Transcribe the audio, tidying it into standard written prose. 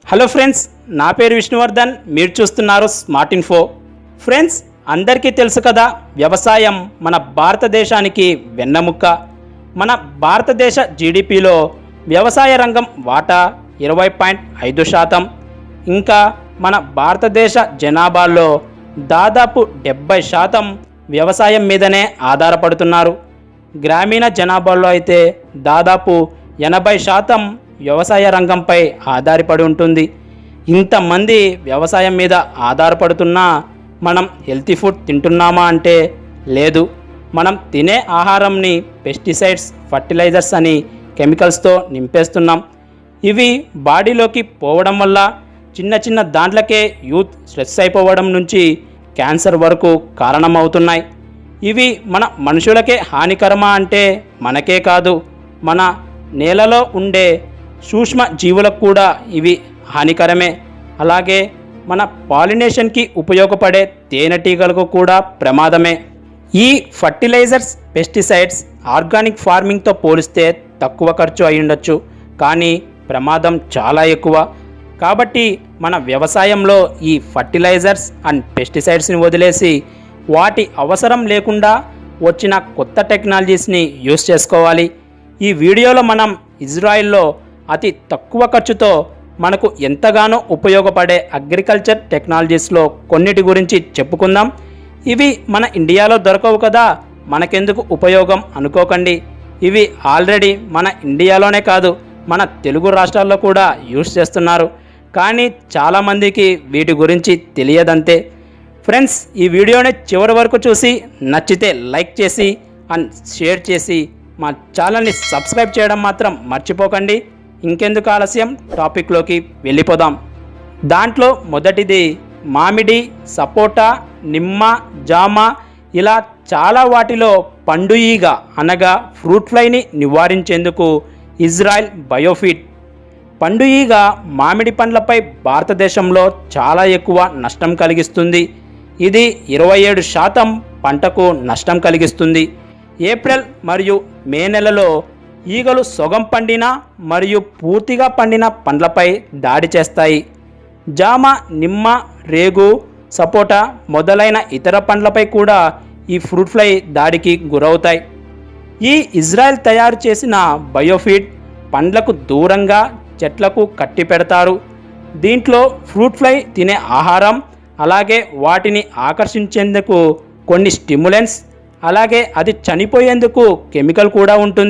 Hello friends, నా పేరు విష్ణువర్ధన్. మీరు చూస్తున్నారు స్మార్ట్ ఇన్ఫో. ఫ్రెండ్స్, అందరికీ తెలుసు కదా, వ్యవసాయం మన భారతదేశానికి వెన్నెముక్క. మన భారతదేశ జీడిపిలో వ్యవసాయ రంగం వాటా 20.5%. ఇంకా మన భారతదేశ జనాభాలో దాదాపు 70% వ్యవసాయం మీదనే ఆధారపడుతున్నారు. గ్రామీణ జనాభాలో అయితే దాదాపు 80% వ్యవసాయ రంగంపై ఆధారపడి ఉంటుంది. ఇంతమంది వ్యవసాయం మీద ఆధారపడుతున్నా మనం హెల్తీ ఫుడ్ తింటున్నామా అంటే లేదు. మనం తినే ఆహారంని పెస్టిసైడ్స్, ఫర్టిలైజర్స్ అని కెమికల్స్తో నింపేస్తున్నాం. ఇవి బాడీలోకి పోవడం వల్ల చిన్న చిన్న దాంట్లకే యూత్ స్ట్రెస్ అయిపోవడం నుంచి క్యాన్సర్ వరకు కారణమవుతున్నాయి. ఇవి మన మనుషులకే హానికరమా అంటే మనకే కాదు, మన నేలలో ఉండే సూక్ష్మ జీవులకు కూడా ఇవి హానికరమే. అలాగే మన పాలినేషన్కి ఉపయోగపడే తేనెటీగలకు కూడా ప్రమాదమే. ఈ ఫర్టిలైజర్స్, పెస్టిసైడ్స్ ఆర్గానిక్ ఫార్మింగ్తో పోలిస్తే తక్కువ ఖర్చు అయి ఉండొచ్చు, కానీ ప్రమాదం చాలా ఎక్కువ. కాబట్టి మన వ్యవసాయంలో ఈ ఫర్టిలైజర్స్ అండ్ పెస్టిసైడ్స్ని వదిలేసి వాటి అవసరం లేకుండా వచ్చిన కొత్త టెక్నాలజీస్ని యూస్ చేసుకోవాలి. ఈ వీడియోలో మనం ఇజ్రాయిల్లో అతి తక్కువ ఖర్చుతో మనకు ఎంతగానో ఉపయోగపడే అగ్రికల్చర్ టెక్నాలజీస్లో కొన్నిటి గురించి చెప్పుకుందాం. ఇవి మన ఇండియాలో దొరకవు కదా, మనకెందుకు ఉపయోగం అనుకోకండి. ఇవి ఆల్రెడీ మన ఇండియాలోనే కాదు, మన తెలుగు రాష్ట్రాల్లో కూడా యూస్ చేస్తున్నారు. కానీ చాలామందికి వీటి గురించి తెలియదంతే. ఫ్రెండ్స్, ఈ వీడియోని చివరి వరకు చూసి నచ్చితే లైక్ చేసి అండ్ షేర్ చేసి మా ఛానల్ని సబ్స్క్రైబ్ చేయడం మాత్రం మర్చిపోకండి. ఇంకెందుకు ఆలస్యం, టాపిక్లోకి వెళ్ళిపోదాం. దాంట్లో మొదటిది మామిడి, సపోటా, నిమ్మ, జామ, ఇలా చాలా వాటిలో పండు ఈగ అనగా ఫ్రూట్ ఫ్లైని నివారించేందుకు ఇజ్రాయెల్ బయోఫిట్. పండు ఈగ మామిడి పండ్లపై భారతదేశంలో చాలా ఎక్కువ నష్టం కలిగిస్తుంది. ఇది 27% పంటకు నష్టం కలిగిస్తుంది. ఏప్రిల్ మరియు మే నెలలో ఈగలు సగం పండిన మరియు పూర్తిగా పండిన పండ్లపై దాడి చేస్తాయి. జామ, నిమ్మ, రేగు, సపోటా మొదలైన ఇతర పండ్లపై కూడా ఈ ఫ్రూట్ ఫ్లై దాడికి గురవుతాయి. ఈ ఇజ్రాయెల్ తయారు చేసిన బయోఫిట్ పండ్లకు దూరంగా చెట్లకు కట్టి పెడతారు. దీంట్లో ఫ్రూట్ ఫ్లై తినే ఆహారం, అలాగే వాటిని ఆకర్షించేందుకు కొన్ని స్టిమ్యులెంట్స్, అలాగే అది చనిపోయేందుకు కెమికల్ కూడా ఉంటుంది.